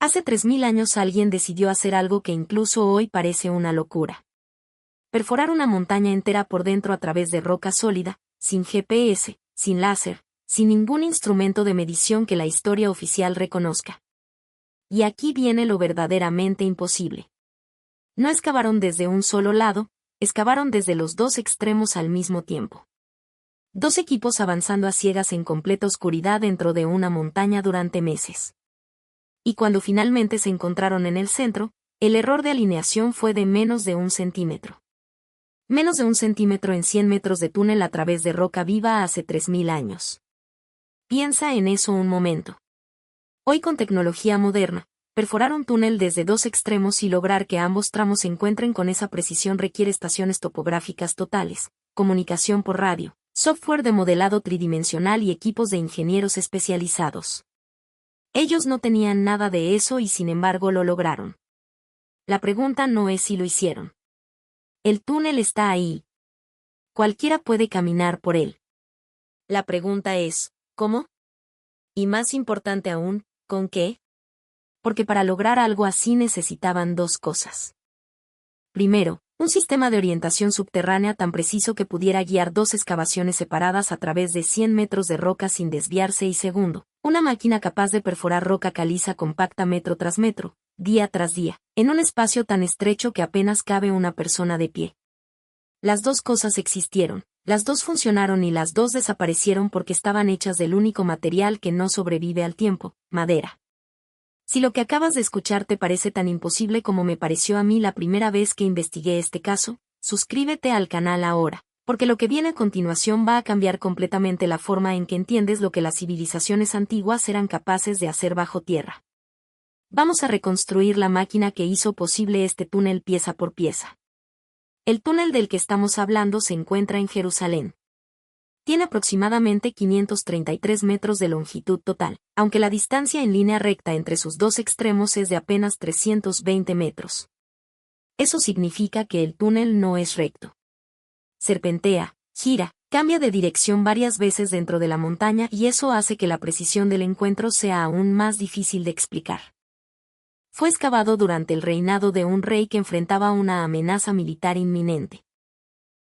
Hace 3000 años alguien decidió hacer algo que incluso hoy parece una locura. Perforar una montaña entera por dentro a través de roca sólida, sin GPS, sin láser, sin ningún instrumento de medición que la historia oficial reconozca. Y aquí viene lo verdaderamente imposible. No excavaron desde un solo lado, excavaron desde los dos extremos al mismo tiempo. Dos equipos avanzando a ciegas en completa oscuridad dentro de una montaña durante meses. Y cuando finalmente se encontraron en el centro, el error de alineación fue de menos de 1 centímetro. Menos de 1 centímetro en 100 metros de túnel a través de roca viva hace 3000 años. Piensa en eso un momento. Hoy con tecnología moderna, perforar un túnel desde dos extremos y lograr que ambos tramos se encuentren con esa precisión requiere estaciones topográficas totales, comunicación por radio, software de modelado tridimensional y equipos de ingenieros especializados. Ellos no tenían nada de eso y sin embargo lo lograron. La pregunta no es si lo hicieron. El túnel está ahí. Cualquiera puede caminar por él. La pregunta es, ¿cómo? Y más importante aún, ¿con qué? Porque para lograr algo así necesitaban dos cosas. Primero, un sistema de orientación subterránea tan preciso que pudiera guiar dos excavaciones separadas a través de 100 metros de roca sin desviarse y segundo, una máquina capaz de perforar roca caliza compacta metro tras metro, día tras día, en un espacio tan estrecho que apenas cabe una persona de pie. Las dos cosas existieron, las dos funcionaron y las dos desaparecieron porque estaban hechas del único material que no sobrevive al tiempo, madera. Si lo que acabas de escuchar te parece tan imposible como me pareció a mí la primera vez que investigué este caso, suscríbete al canal ahora, porque lo que viene a continuación va a cambiar completamente la forma en que entiendes lo que las civilizaciones antiguas eran capaces de hacer bajo tierra. Vamos a reconstruir la máquina que hizo posible este túnel pieza por pieza. El túnel del que estamos hablando se encuentra en Jerusalén. Tiene aproximadamente 533 metros de longitud total, aunque la distancia en línea recta entre sus dos extremos es de apenas 320 metros. Eso significa que el túnel no es recto. Serpentea, gira, cambia de dirección varias veces dentro de la montaña y eso hace que la precisión del encuentro sea aún más difícil de explicar. Fue excavado durante el reinado de un rey que enfrentaba una amenaza militar inminente.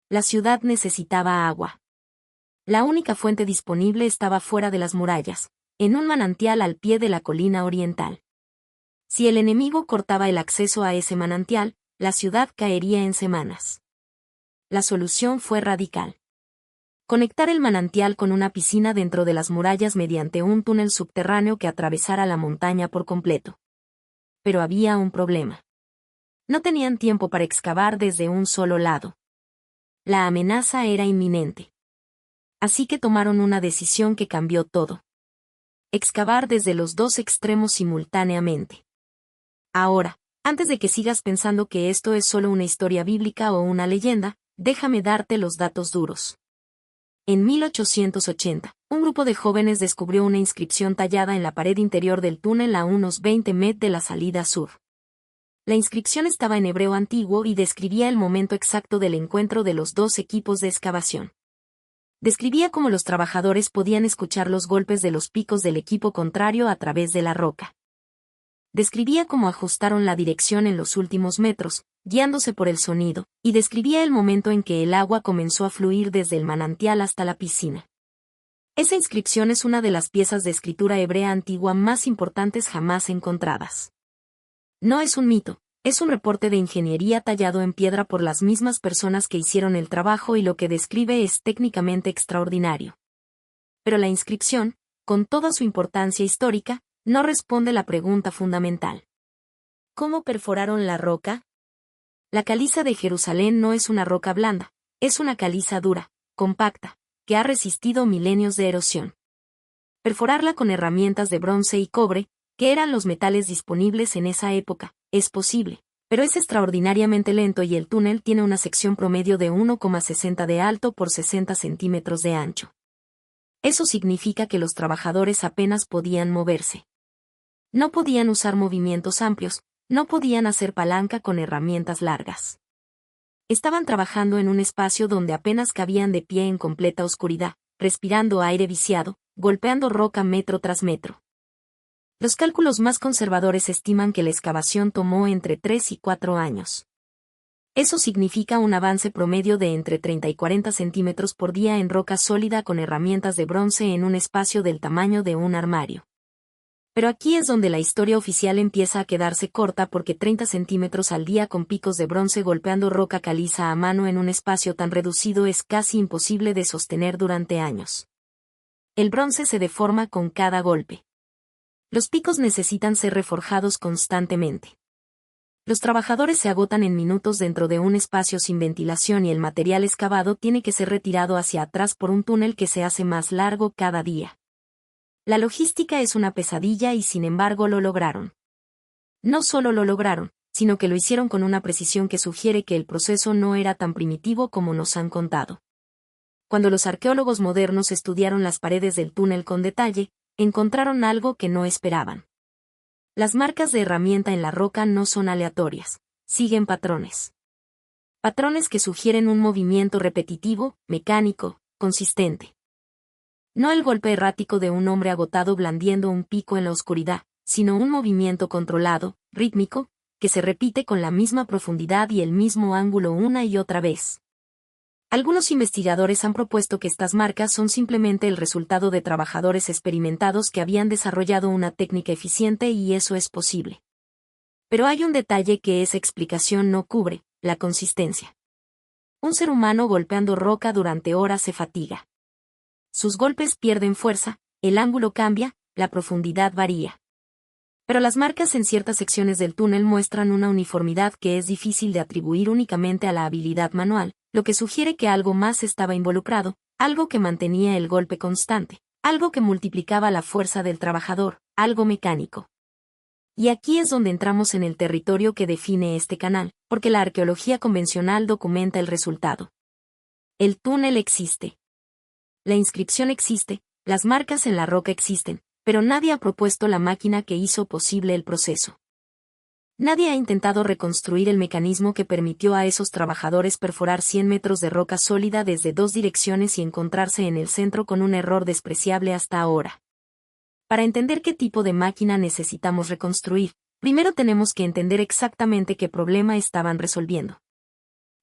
La ciudad necesitaba agua. La única fuente disponible estaba fuera de las murallas, en un manantial al pie de la colina oriental. Si el enemigo cortaba el acceso a ese manantial, la ciudad caería en semanas. La solución fue radical. Conectar el manantial con una piscina dentro de las murallas mediante un túnel subterráneo que atravesara la montaña por completo. Pero había un problema. No tenían tiempo para excavar desde un solo lado. La amenaza era inminente. Así que tomaron una decisión que cambió todo. Excavar desde los dos extremos simultáneamente. Ahora, antes de que sigas pensando que esto es solo una historia bíblica o una leyenda, déjame darte los datos duros. En 1880, un grupo de jóvenes descubrió una inscripción tallada en la pared interior del túnel a unos 20 metros de la salida sur. La inscripción estaba en hebreo antiguo y describía el momento exacto del encuentro de los dos equipos de excavación. Describía cómo los trabajadores podían escuchar los golpes de los picos del equipo contrario a través de la roca. Describía cómo ajustaron la dirección en los últimos metros, guiándose por el sonido, y describía el momento en que el agua comenzó a fluir desde el manantial hasta la piscina. Esa inscripción es una de las piezas de escritura hebrea antigua más importantes jamás encontradas. No es un mito. Es un reporte de ingeniería tallado en piedra por las mismas personas que hicieron el trabajo y lo que describe es técnicamente extraordinario. Pero la inscripción, con toda su importancia histórica, no responde la pregunta fundamental. ¿Cómo perforaron la roca? La caliza de Jerusalén no es una roca blanda, es una caliza dura, compacta, que ha resistido milenios de erosión. Perforarla con herramientas de bronce y cobre, que eran los metales disponibles en esa época, es posible, pero es extraordinariamente lento y el túnel tiene una sección promedio de 1,60 de alto por 60 centímetros de ancho. Eso significa que los trabajadores apenas podían moverse. No podían usar movimientos amplios, no podían hacer palanca con herramientas largas. Estaban trabajando en un espacio donde apenas cabían de pie en completa oscuridad, respirando aire viciado, golpeando roca metro tras metro. Los cálculos más conservadores estiman que la excavación tomó entre 3 y 4 años. Eso significa un avance promedio de entre 30 y 40 centímetros por día en roca sólida con herramientas de bronce en un espacio del tamaño de un armario. Pero aquí es donde la historia oficial empieza a quedarse corta porque 30 centímetros al día con picos de bronce golpeando roca caliza a mano en un espacio tan reducido es casi imposible de sostener durante años. El bronce se deforma con cada golpe. Los picos necesitan ser reforjados constantemente. Los trabajadores se agotan en minutos dentro de un espacio sin ventilación y el material excavado tiene que ser retirado hacia atrás por un túnel que se hace más largo cada día. La logística es una pesadilla y sin embargo lo lograron. No solo lo lograron, sino que lo hicieron con una precisión que sugiere que el proceso no era tan primitivo como nos han contado. Cuando los arqueólogos modernos estudiaron las paredes del túnel con detalle, encontraron algo que no esperaban. Las marcas de herramienta en la roca no son aleatorias, siguen patrones. Patrones que sugieren un movimiento repetitivo, mecánico, consistente. No el golpe errático de un hombre agotado blandiendo un pico en la oscuridad, sino un movimiento controlado, rítmico, que se repite con la misma profundidad y el mismo ángulo una y otra vez. Algunos investigadores han propuesto que estas marcas son simplemente el resultado de trabajadores experimentados que habían desarrollado una técnica eficiente y eso es posible. Pero hay un detalle que esa explicación no cubre, la consistencia. Un ser humano golpeando roca durante horas se fatiga. Sus golpes pierden fuerza, el ángulo cambia, la profundidad varía. Pero las marcas en ciertas secciones del túnel muestran una uniformidad que es difícil de atribuir únicamente a la habilidad manual, lo que sugiere que algo más estaba involucrado, algo que mantenía el golpe constante, algo que multiplicaba la fuerza del trabajador, algo mecánico. Y aquí es donde entramos en el territorio que define este canal, porque la arqueología convencional documenta el resultado. El túnel existe. La inscripción existe, las marcas en la roca existen, pero nadie ha propuesto la máquina que hizo posible el proceso. Nadie ha intentado reconstruir el mecanismo que permitió a esos trabajadores perforar 100 metros de roca sólida desde dos direcciones y encontrarse en el centro con un error despreciable hasta ahora. Para entender qué tipo de máquina necesitamos reconstruir, primero tenemos que entender exactamente qué problema estaban resolviendo.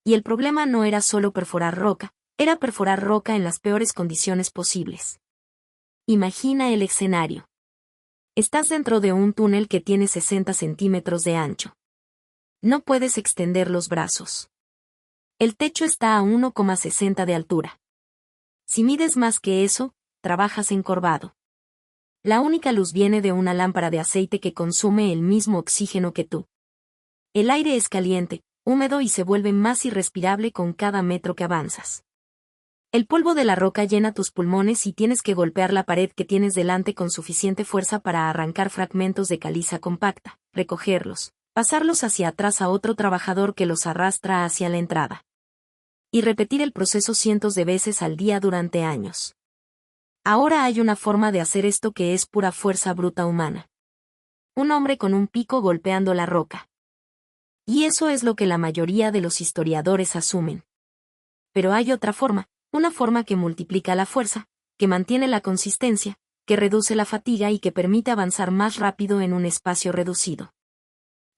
Y el problema no era solo perforar roca, era perforar roca en las peores condiciones posibles. Imagina el escenario. Estás dentro de un túnel que tiene 60 centímetros de ancho. No puedes extender los brazos. El techo está a 1,60 de altura. Si mides más que eso, trabajas encorvado. La única luz viene de una lámpara de aceite que consume el mismo oxígeno que tú. El aire es caliente, húmedo y se vuelve más irrespirable con cada metro que avanzas. El polvo de la roca llena tus pulmones y tienes que golpear la pared que tienes delante con suficiente fuerza para arrancar fragmentos de caliza compacta, recogerlos, pasarlos hacia atrás a otro trabajador que los arrastra hacia la entrada. Y repetir el proceso cientos de veces al día durante años. Ahora hay una forma de hacer esto que es pura fuerza bruta humana. Un hombre con un pico golpeando la roca. Y eso es lo que la mayoría de los historiadores asumen. Pero hay otra forma. Una forma que multiplica la fuerza, que mantiene la consistencia, que reduce la fatiga y que permite avanzar más rápido en un espacio reducido.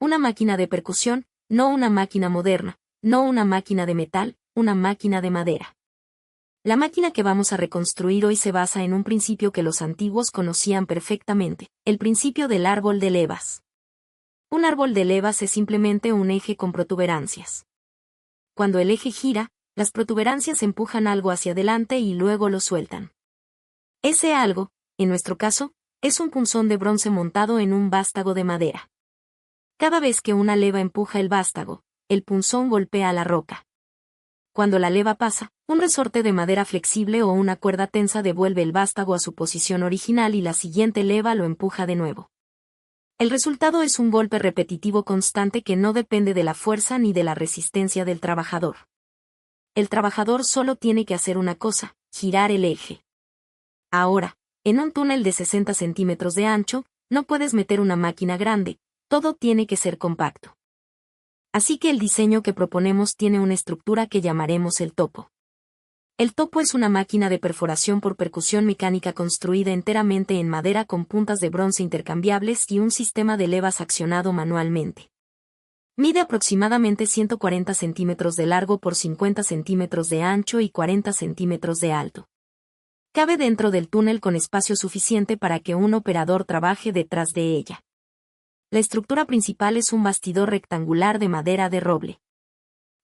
Una máquina de percusión, no una máquina moderna, no una máquina de metal, una máquina de madera. La máquina que vamos a reconstruir hoy se basa en un principio que los antiguos conocían perfectamente, el principio del árbol de levas. Un árbol de levas es simplemente un eje con protuberancias. Cuando el eje gira, las protuberancias empujan algo hacia adelante y luego lo sueltan. Ese algo, en nuestro caso, es un punzón de bronce montado en un vástago de madera. Cada vez que una leva empuja el vástago, el punzón golpea la roca. Cuando la leva pasa, un resorte de madera flexible o una cuerda tensa devuelve el vástago a su posición original y la siguiente leva lo empuja de nuevo. El resultado es un golpe repetitivo constante que no depende de la fuerza ni de la resistencia del trabajador. El trabajador solo tiene que hacer una cosa, girar el eje. Ahora, en un túnel de 60 centímetros de ancho, no puedes meter una máquina grande, todo tiene que ser compacto. Así que el diseño que proponemos tiene una estructura que llamaremos el topo. El topo es una máquina de perforación por percusión mecánica construida enteramente en madera con puntas de bronce intercambiables y un sistema de levas accionado manualmente. Mide aproximadamente 140 centímetros de largo por 50 centímetros de ancho y 40 centímetros de alto. Cabe dentro del túnel con espacio suficiente para que un operador trabaje detrás de ella. La estructura principal es un bastidor rectangular de madera de roble.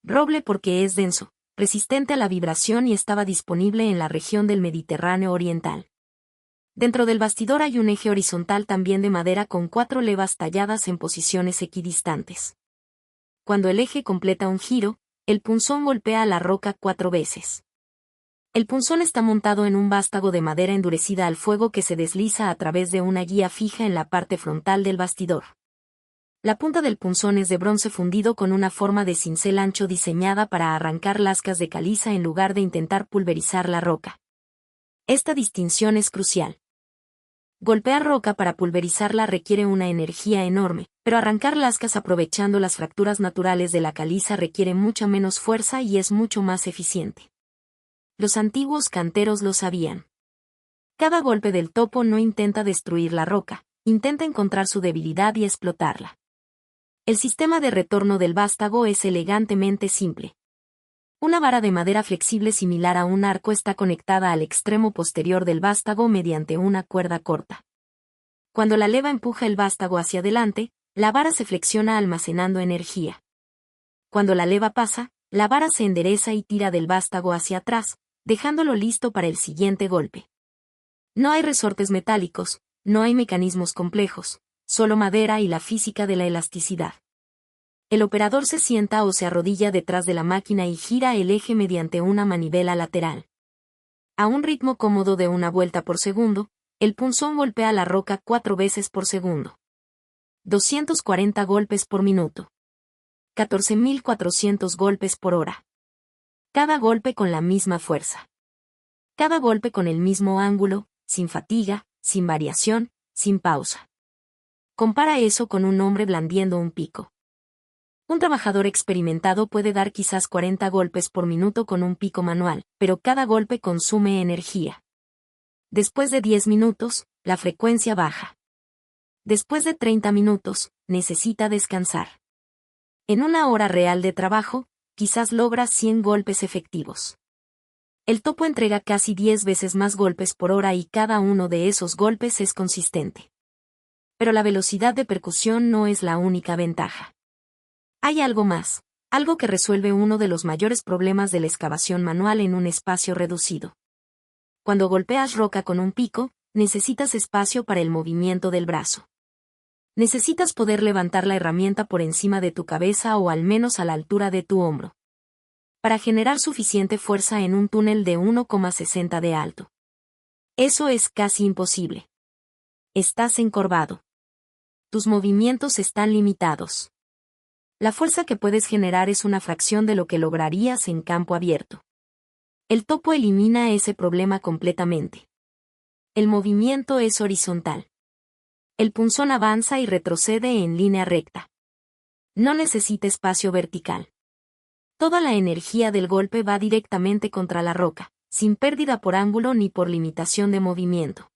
Roble porque es denso, resistente a la vibración y estaba disponible en la región del Mediterráneo oriental. Dentro del bastidor hay un eje horizontal también de madera con 4 levas talladas en posiciones equidistantes. Cuando el eje completa un giro, el punzón golpea la roca 4 veces. El punzón está montado en un vástago de madera endurecida al fuego que se desliza a través de una guía fija en la parte frontal del bastidor. La punta del punzón es de bronce fundido con una forma de cincel ancho diseñada para arrancar lascas de caliza en lugar de intentar pulverizar la roca. Esta distinción es crucial. Golpear roca para pulverizarla requiere una energía enorme, pero arrancar lascas aprovechando las fracturas naturales de la caliza requiere mucha menos fuerza y es mucho más eficiente. Los antiguos canteros lo sabían. Cada golpe del topo no intenta destruir la roca, intenta encontrar su debilidad y explotarla. El sistema de retorno del vástago es elegantemente simple. Una vara de madera flexible similar a un arco está conectada al extremo posterior del vástago mediante una cuerda corta. Cuando la leva empuja el vástago hacia adelante, la vara se flexiona almacenando energía. Cuando la leva pasa, la vara se endereza y tira del vástago hacia atrás, dejándolo listo para el siguiente golpe. No hay resortes metálicos, no hay mecanismos complejos, solo madera y la física de la elasticidad. El operador se sienta o se arrodilla detrás de la máquina y gira el eje mediante una manivela lateral. A un ritmo cómodo de 1 vuelta por segundo, el punzón golpea la roca 4 veces por segundo. 240 golpes por minuto. 14.400 golpes por hora. Cada golpe con la misma fuerza. Cada golpe con el mismo ángulo, sin fatiga, sin variación, sin pausa. Compara eso con un hombre blandiendo un pico. Un trabajador experimentado puede dar quizás 40 golpes por minuto con un pico manual, pero cada golpe consume energía. Después de 10 minutos, la frecuencia baja. Después de 30 minutos, necesita descansar. En 1 hora real de trabajo, quizás logra 100 golpes efectivos. El topo entrega casi 10 veces más golpes por hora y cada uno de esos golpes es consistente. Pero la velocidad de percusión no es la única ventaja. Hay algo más, algo que resuelve uno de los mayores problemas de la excavación manual en un espacio reducido. Cuando golpeas roca con un pico, necesitas espacio para el movimiento del brazo. Necesitas poder levantar la herramienta por encima de tu cabeza o al menos a la altura de tu hombro. Para generar suficiente fuerza en un túnel de 1,60 de alto. Eso es casi imposible. Estás encorvado. Tus movimientos están limitados. La fuerza que puedes generar es una fracción de lo que lograrías en campo abierto. El topo elimina ese problema completamente. El movimiento es horizontal. El punzón avanza y retrocede en línea recta. No necesita espacio vertical. Toda la energía del golpe va directamente contra la roca, sin pérdida por ángulo ni por limitación de movimiento.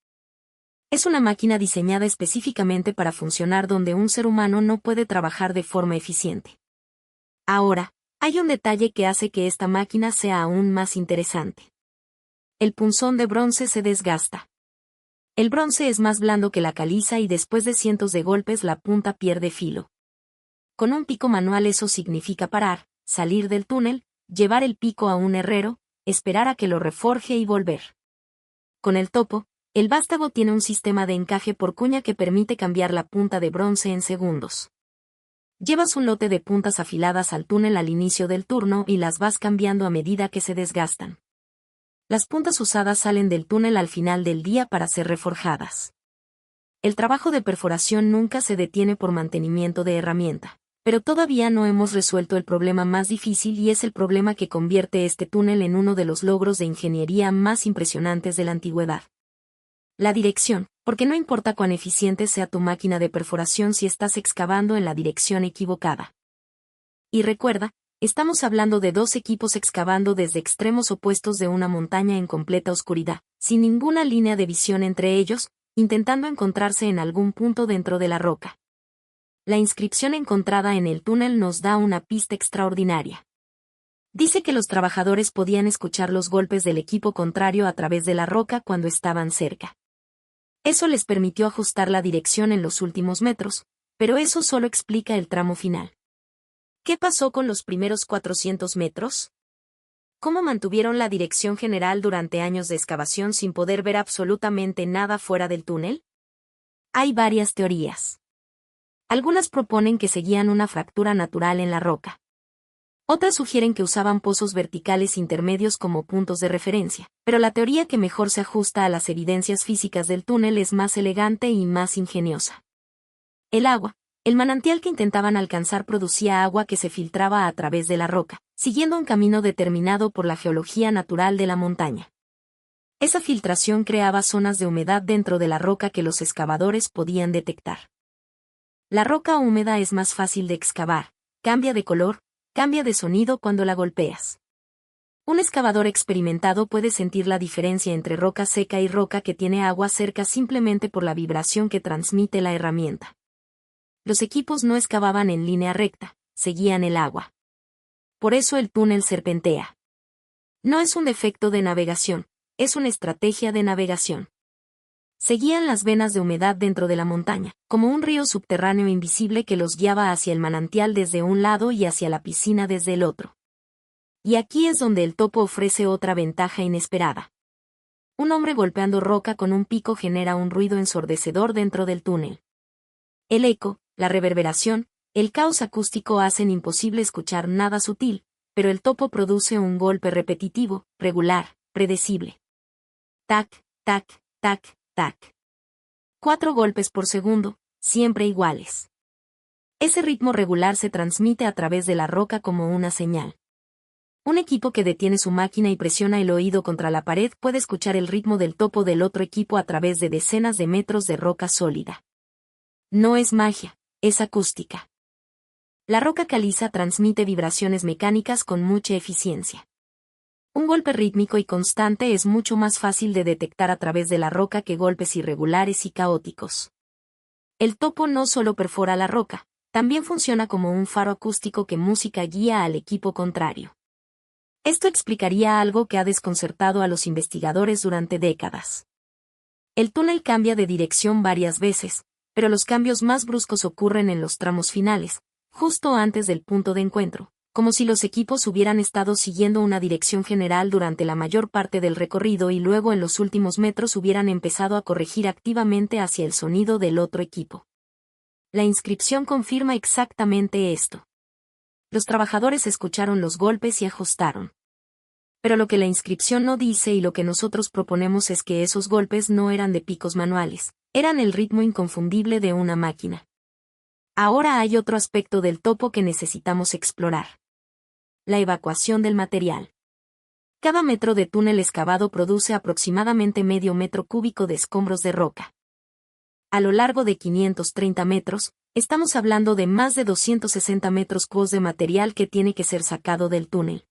Es una máquina diseñada específicamente para funcionar donde un ser humano no puede trabajar de forma eficiente. Ahora, hay un detalle que hace que esta máquina sea aún más interesante. El punzón de bronce se desgasta. El bronce es más blando que la caliza y después de cientos de golpes la punta pierde filo. Con un pico manual eso significa parar, salir del túnel, llevar el pico a un herrero, esperar a que lo reforje y volver. Con el topo, el vástago tiene un sistema de encaje por cuña que permite cambiar la punta de bronce en segundos. Llevas un lote de puntas afiladas al túnel al inicio del turno y las vas cambiando a medida que se desgastan. Las puntas usadas salen del túnel al final del día para ser reforjadas. El trabajo de perforación nunca se detiene por mantenimiento de herramienta, pero todavía no hemos resuelto el problema más difícil y es el problema que convierte este túnel en uno de los logros de ingeniería más impresionantes de la antigüedad. La dirección, porque no importa cuán eficiente sea tu máquina de perforación si estás excavando en la dirección equivocada. Y recuerda, Estamos hablando de dos equipos excavando desde extremos opuestos de una montaña en completa oscuridad, sin ninguna línea de visión entre ellos, intentando encontrarse en algún punto dentro de la roca. La inscripción encontrada en el túnel nos da una pista extraordinaria. Dice que los trabajadores podían escuchar los golpes del equipo contrario a través de la roca cuando estaban cerca. Eso les permitió ajustar la dirección en los últimos metros, pero eso solo explica el tramo final. ¿Qué pasó con los primeros 400 metros? ¿Cómo mantuvieron la dirección general durante años de excavación sin poder ver absolutamente nada fuera del túnel? Hay varias teorías. Algunas proponen que seguían una fractura natural en la roca. Otras sugieren que usaban pozos verticales intermedios como puntos de referencia, pero la teoría que mejor se ajusta a las evidencias físicas del túnel es más elegante y más ingeniosa. El agua. El manantial que intentaban alcanzar producía agua que se filtraba a través de la roca, siguiendo un camino determinado por la geología natural de la montaña. Esa filtración creaba zonas de humedad dentro de la roca que los excavadores podían detectar. La roca húmeda es más fácil de excavar, cambia de color, cambia de sonido cuando la golpeas. Un excavador experimentado puede sentir la diferencia entre roca seca y roca que tiene agua cerca simplemente por la vibración que transmite la herramienta. Los equipos no excavaban en línea recta, seguían el agua. Por eso el túnel serpentea. No es un defecto de navegación, es una estrategia de navegación. Seguían las venas de humedad dentro de la montaña, como un río subterráneo invisible que los guiaba hacia el manantial desde un lado y hacia la piscina desde el otro. Y aquí es donde el topo ofrece otra ventaja inesperada. Un hombre golpeando roca con un pico genera un ruido ensordecedor dentro del túnel. El eco, la reverberación, el caos acústico hacen imposible escuchar nada sutil, pero el topo produce un golpe repetitivo, regular, predecible. Tac, tac, tac, tac. 4 golpes por segundo, siempre iguales. Ese ritmo regular se transmite a través de la roca como una señal. Un equipo que detiene su máquina y presiona el oído contra la pared puede escuchar el ritmo del topo del otro equipo a través de decenas de metros de roca sólida. No es magia, es acústica. La roca caliza transmite vibraciones mecánicas con mucha eficiencia. Un golpe rítmico y constante es mucho más fácil de detectar a través de la roca que golpes irregulares y caóticos. El topo no solo perfora la roca, también funciona como un faro acústico que música guía al equipo contrario. Esto explicaría algo que ha desconcertado a los investigadores durante décadas. El túnel cambia de dirección varias veces, pero los cambios más bruscos ocurren en los tramos finales, justo antes del punto de encuentro, como si los equipos hubieran estado siguiendo una dirección general durante la mayor parte del recorrido y luego en los últimos metros hubieran empezado a corregir activamente hacia el sonido del otro equipo. La inscripción confirma exactamente esto. Los trabajadores escucharon los golpes y ajustaron. Pero lo que la inscripción no dice y lo que nosotros proponemos es que esos golpes no eran de picos manuales, eran el ritmo inconfundible de una máquina. Ahora hay otro aspecto del topo que necesitamos explorar. La evacuación del material. Cada metro de túnel excavado produce aproximadamente medio metro cúbico de escombros de roca. A lo largo de 530 metros, estamos hablando de más de 260 metros cúbicos de material que tiene que ser sacado del túnel.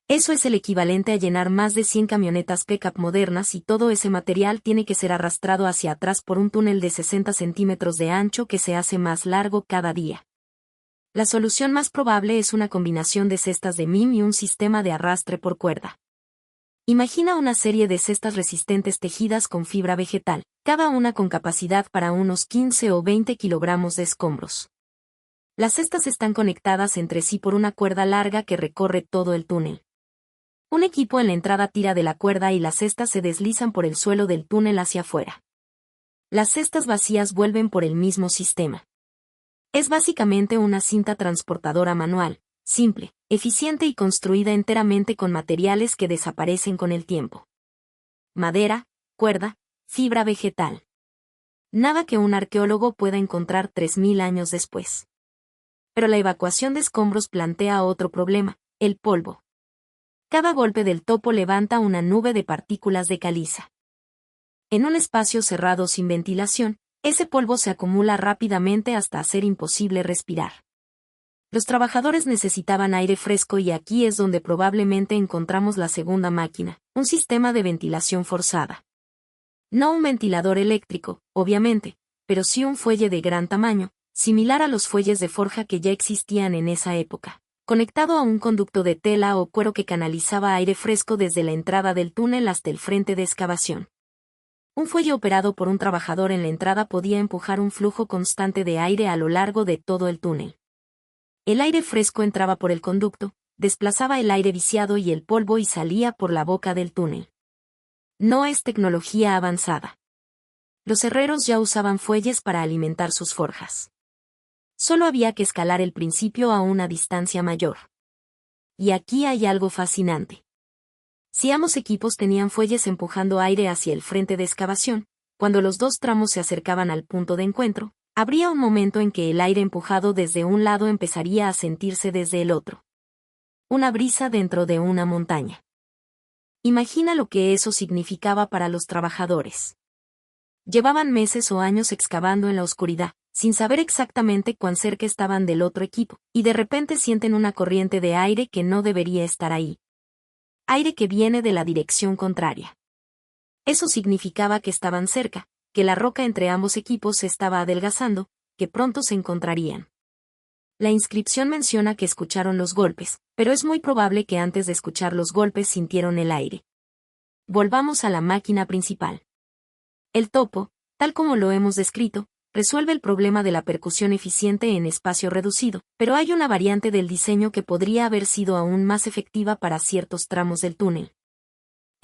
Eso es el equivalente a llenar más de 100 camionetas pick-up modernas y todo ese material tiene que ser arrastrado hacia atrás por un túnel de 60 centímetros de ancho que se hace más largo cada día. La solución más probable es una combinación de cestas de MIM y un sistema de arrastre por cuerda. Imagina una serie de cestas resistentes tejidas con fibra vegetal, cada una con capacidad para unos 15 o 20 kilogramos de escombros. Las cestas están conectadas entre sí por una cuerda larga que recorre todo el túnel. Un equipo en la entrada tira de la cuerda y las cestas se deslizan por el suelo del túnel hacia afuera. Las cestas vacías vuelven por el mismo sistema. Es básicamente una cinta transportadora manual, simple, eficiente y construida enteramente con materiales que desaparecen con el tiempo. Madera, cuerda, fibra vegetal. Nada que un arqueólogo pueda encontrar 3000 años después. Pero la evacuación de escombros plantea otro problema, el polvo. Cada golpe del topo levanta una nube de partículas de caliza. En un espacio cerrado sin ventilación, ese polvo se acumula rápidamente hasta hacer imposible respirar. Los trabajadores necesitaban aire fresco y aquí es donde probablemente encontramos la segunda máquina, un sistema de ventilación forzada. No un ventilador eléctrico, obviamente, pero sí un fuelle de gran tamaño, similar a los fuelles de forja que ya existían en esa época, conectado a un conducto de tela o cuero que canalizaba aire fresco desde la entrada del túnel hasta el frente de excavación. Un fuelle operado por un trabajador en la entrada podía empujar un flujo constante de aire a lo largo de todo el túnel. El aire fresco entraba por el conducto, desplazaba el aire viciado y el polvo y salía por la boca del túnel. No es tecnología avanzada. Los herreros ya usaban fuelles para alimentar sus forjas. Solo había que escalar el principio a una distancia mayor. Y aquí hay algo fascinante. Si ambos equipos tenían fuelles empujando aire hacia el frente de excavación, cuando los dos tramos se acercaban al punto de encuentro, habría un momento en que el aire empujado desde un lado empezaría a sentirse desde el otro. Una brisa dentro de una montaña. Imagina lo que eso significaba para los trabajadores. Llevaban meses o años excavando en la oscuridad, sin saber exactamente cuán cerca estaban del otro equipo, y de repente sienten una corriente de aire que no debería estar ahí. Aire que viene de la dirección contraria. Eso significaba que estaban cerca, que la roca entre ambos equipos se estaba adelgazando, que pronto se encontrarían. La inscripción menciona que escucharon los golpes, pero es muy probable que antes de escuchar los golpes sintieron el aire. Volvamos a la máquina principal. El topo, tal como lo hemos descrito, resuelve el problema de la percusión eficiente en espacio reducido, pero hay una variante del diseño que podría haber sido aún más efectiva para ciertos tramos del túnel.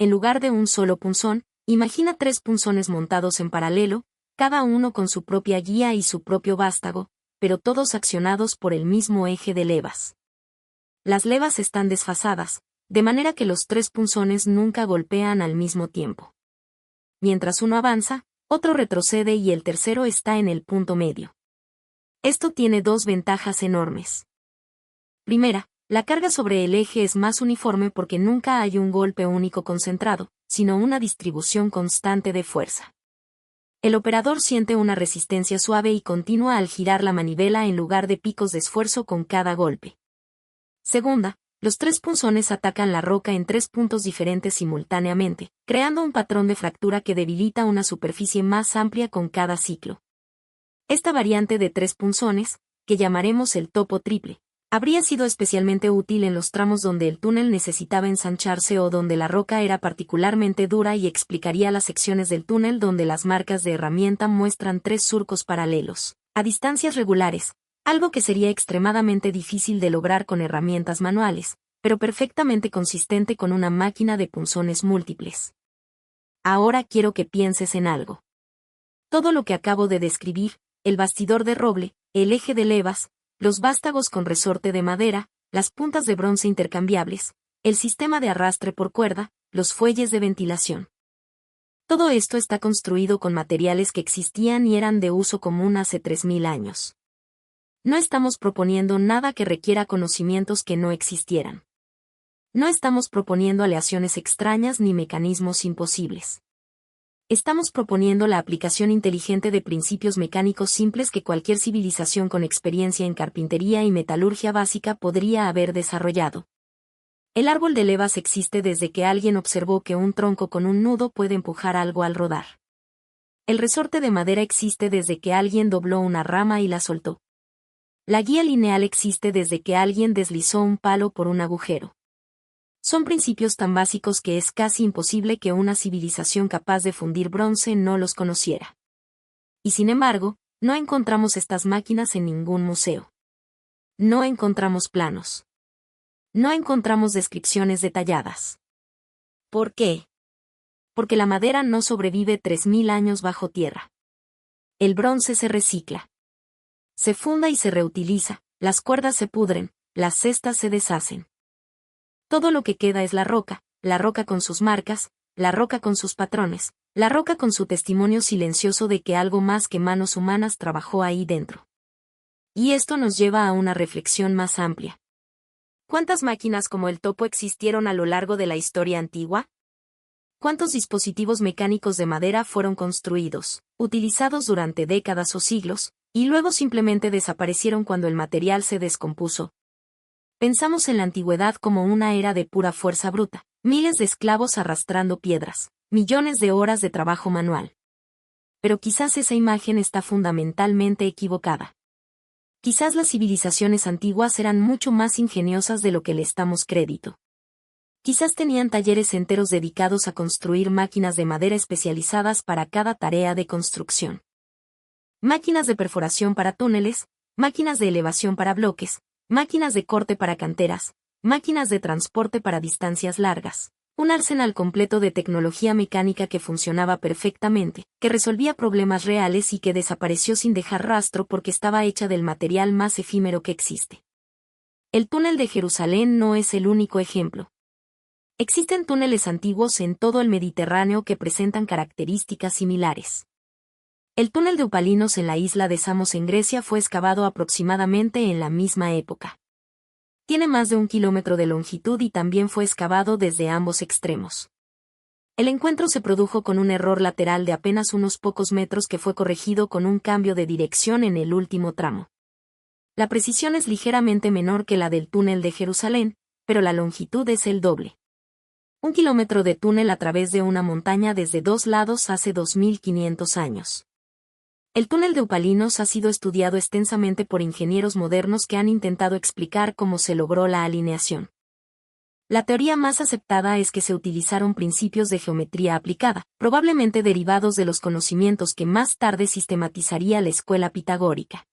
En lugar de un solo punzón, imagina 3 punzones montados en paralelo, cada uno con su propia guía y su propio vástago, pero todos accionados por el mismo eje de levas. Las levas están desfasadas, de manera que los 3 punzones nunca golpean al mismo tiempo. Mientras uno avanza, otro retrocede y el tercero está en el punto medio. Esto tiene 2 ventajas enormes. Primera, la carga sobre el eje es más uniforme porque nunca hay un golpe único concentrado, sino una distribución constante de fuerza. El operador siente una resistencia suave y continua al girar la manivela en lugar de picos de esfuerzo con cada golpe. Segunda, los 3 punzones atacan la roca en 3 puntos diferentes simultáneamente, creando un patrón de fractura que debilita una superficie más amplia con cada ciclo. Esta variante de 3 punzones, que llamaremos el topo triple, habría sido especialmente útil en los tramos donde el túnel necesitaba ensancharse o donde la roca era particularmente dura y explicaría las secciones del túnel donde las marcas de herramienta muestran 3 surcos paralelos, a distancias regulares, algo que sería extremadamente difícil de lograr con herramientas manuales, pero perfectamente consistente con una máquina de punzones múltiples. Ahora quiero que pienses en algo. Todo lo que acabo de describir, el bastidor de roble, el eje de levas, los vástagos con resorte de madera, las puntas de bronce intercambiables, el sistema de arrastre por cuerda, los fuelles de ventilación. Todo esto está construido con materiales que existían y eran de uso común hace 3000 años. No estamos proponiendo nada que requiera conocimientos que no existieran. No estamos proponiendo aleaciones extrañas ni mecanismos imposibles. Estamos proponiendo la aplicación inteligente de principios mecánicos simples que cualquier civilización con experiencia en carpintería y metalurgia básica podría haber desarrollado. El árbol de levas existe desde que alguien observó que un tronco con un nudo puede empujar algo al rodar. El resorte de madera existe desde que alguien dobló una rama y la soltó. La guía lineal existe desde que alguien deslizó un palo por un agujero. Son principios tan básicos que es casi imposible que una civilización capaz de fundir bronce no los conociera. Y sin embargo, no encontramos estas máquinas en ningún museo. No encontramos planos. No encontramos descripciones detalladas. ¿Por qué? Porque la madera no sobrevive 3000 años bajo tierra. El bronce se recicla. Se funda y se reutiliza, las cuerdas se pudren, las cestas se deshacen. Todo lo que queda es la roca con sus marcas, la roca con sus patrones, la roca con su testimonio silencioso de que algo más que manos humanas trabajó ahí dentro. Y esto nos lleva a una reflexión más amplia. ¿Cuántas máquinas como el topo existieron a lo largo de la historia antigua? ¿Cuántos dispositivos mecánicos de madera fueron construidos, utilizados durante décadas o siglos, y luego simplemente desaparecieron cuando el material se descompuso. Pensamos en la antigüedad como una era de pura fuerza bruta, miles de esclavos arrastrando piedras, millones de horas de trabajo manual. Pero quizás esa imagen está fundamentalmente equivocada. Quizás las civilizaciones antiguas eran mucho más ingeniosas de lo que les damos crédito. Quizás tenían talleres enteros dedicados a construir máquinas de madera especializadas para cada tarea de construcción. Máquinas de perforación para túneles, máquinas de elevación para bloques, máquinas de corte para canteras, máquinas de transporte para distancias largas. Un arsenal completo de tecnología mecánica que funcionaba perfectamente, que resolvía problemas reales y que desapareció sin dejar rastro porque estaba hecha del material más efímero que existe. El túnel de Jerusalén no es el único ejemplo. Existen túneles antiguos en todo el Mediterráneo que presentan características similares. El túnel de Upalinos en la isla de Samos en Grecia fue excavado aproximadamente en la misma época. Tiene más de 1 kilómetro de longitud y también fue excavado desde ambos extremos. El encuentro se produjo con un error lateral de apenas unos pocos metros que fue corregido con un cambio de dirección en el último tramo. La precisión es ligeramente menor que la del túnel de Jerusalén, pero la longitud es el doble. 1 kilómetro de túnel a través de una montaña desde dos lados hace 2500 años. El túnel de Upalinos ha sido estudiado extensamente por ingenieros modernos que han intentado explicar cómo se logró la alineación. La teoría más aceptada es que se utilizaron principios de geometría aplicada, probablemente derivados de los conocimientos que más tarde sistematizaría la escuela pitagórica.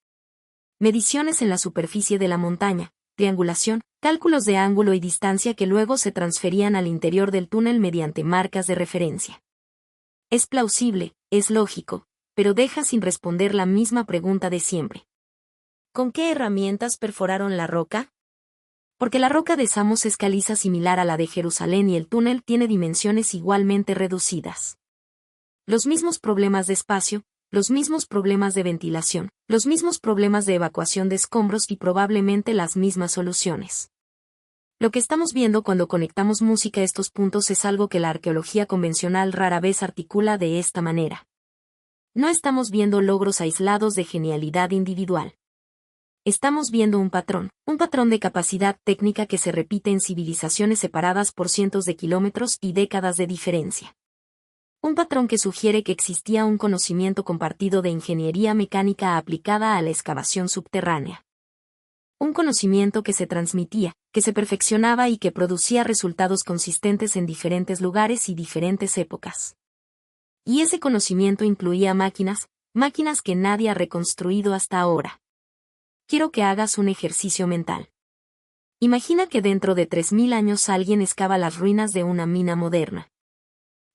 Mediciones en la superficie de la montaña, triangulación, cálculos de ángulo y distancia que luego se transferían al interior del túnel mediante marcas de referencia. Es plausible, es lógico, pero deja sin responder la misma pregunta de siempre. ¿Con qué herramientas perforaron la roca? Porque la roca de Samos es caliza similar a la de Jerusalén y el túnel tiene dimensiones igualmente reducidas. Los mismos problemas de espacio, los mismos problemas de ventilación, los mismos problemas de evacuación de escombros y probablemente las mismas soluciones. Lo que estamos viendo cuando conectamos música a estos puntos es algo que la arqueología convencional rara vez articula de esta manera. No estamos viendo logros aislados de genialidad individual. Estamos viendo un patrón de capacidad técnica que se repite en civilizaciones separadas por cientos de kilómetros y décadas de diferencia. Un patrón que sugiere que existía un conocimiento compartido de ingeniería mecánica aplicada a la excavación subterránea. Un conocimiento que se transmitía, que se perfeccionaba y que producía resultados consistentes en diferentes lugares y diferentes épocas. Y ese conocimiento incluía máquinas que nadie ha reconstruido hasta ahora. Quiero que hagas un ejercicio mental. Imagina que dentro de 3000 años alguien excava las ruinas de una mina moderna.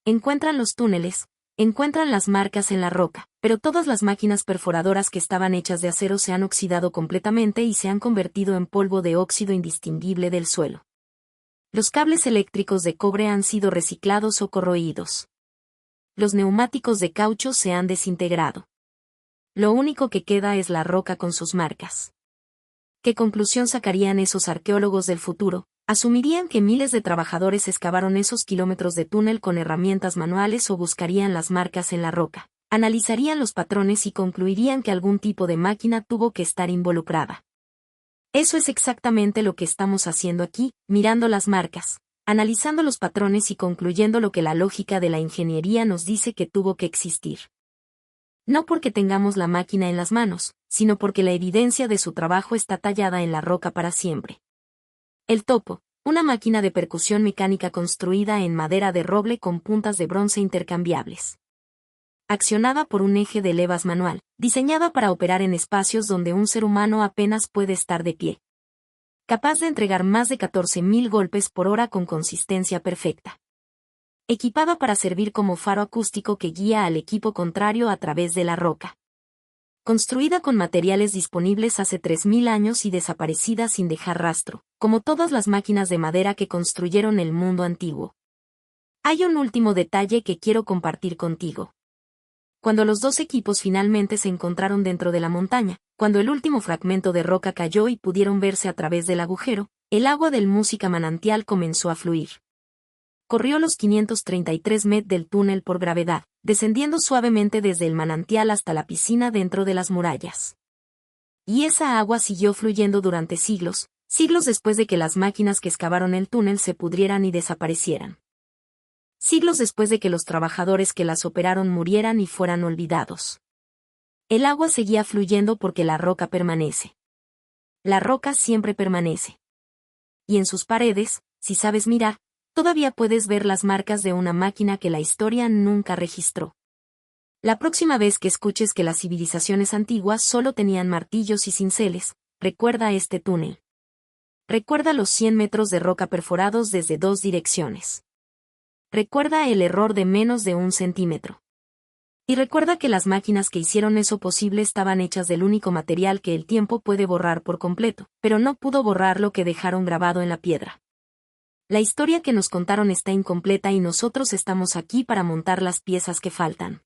Encuentran los túneles, encuentran las marcas en la roca, pero todas las máquinas perforadoras que estaban hechas de acero se han oxidado completamente y se han convertido en polvo de óxido indistinguible del suelo. Los cables eléctricos de cobre han sido reciclados o corroídos. Los neumáticos de caucho se han desintegrado. Lo único que queda es la roca con sus marcas. ¿Qué conclusión sacarían esos arqueólogos del futuro? ¿Asumirían que miles de trabajadores excavaron esos kilómetros de túnel con herramientas manuales o buscarían las marcas en la roca? Analizarían los patrones y concluirían que algún tipo de máquina tuvo que estar involucrada. Eso es exactamente lo que estamos haciendo aquí, mirando las marcas, analizando los patrones y concluyendo lo que la lógica de la ingeniería nos dice que tuvo que existir. No porque tengamos la máquina en las manos, sino porque la evidencia de su trabajo está tallada en la roca para siempre. El topo, una máquina de percusión mecánica construida en madera de roble con puntas de bronce intercambiables. Accionada por un eje de levas manual, diseñada para operar en espacios donde un ser humano apenas puede estar de pie. Capaz de entregar más de 14.000 golpes por hora con consistencia perfecta. Equipada para servir como faro acústico que guía al equipo contrario a través de la roca. Construida con materiales disponibles hace 3000 años y desaparecida sin dejar rastro, como todas las máquinas de madera que construyeron el mundo antiguo. Hay un último detalle que quiero compartir contigo. Cuando los dos equipos finalmente se encontraron dentro de la montaña, cuando el último fragmento de roca cayó y pudieron verse a través del agujero, el agua del Música Manantial comenzó a fluir. recorrió los 533 metros del túnel por gravedad, descendiendo suavemente desde el manantial hasta la piscina dentro de las murallas. Y esa agua siguió fluyendo durante siglos, siglos después de que las máquinas que excavaron el túnel se pudrieran y desaparecieran. Siglos después de que los trabajadores que las operaron murieran y fueran olvidados. El agua seguía fluyendo porque la roca permanece. La roca siempre permanece. Y en sus paredes, si sabes mirar, todavía puedes ver las marcas de una máquina que la historia nunca registró. La próxima vez que escuches que las civilizaciones antiguas solo tenían martillos y cinceles, recuerda este túnel. Recuerda los 100 metros de roca perforados desde 2 direcciones. Recuerda el error de menos de 1 centímetro. Y recuerda que las máquinas que hicieron eso posible estaban hechas del único material que el tiempo puede borrar por completo, pero no pudo borrar lo que dejaron grabado en la piedra. La historia que nos contaron está incompleta y nosotros estamos aquí para montar las piezas que faltan.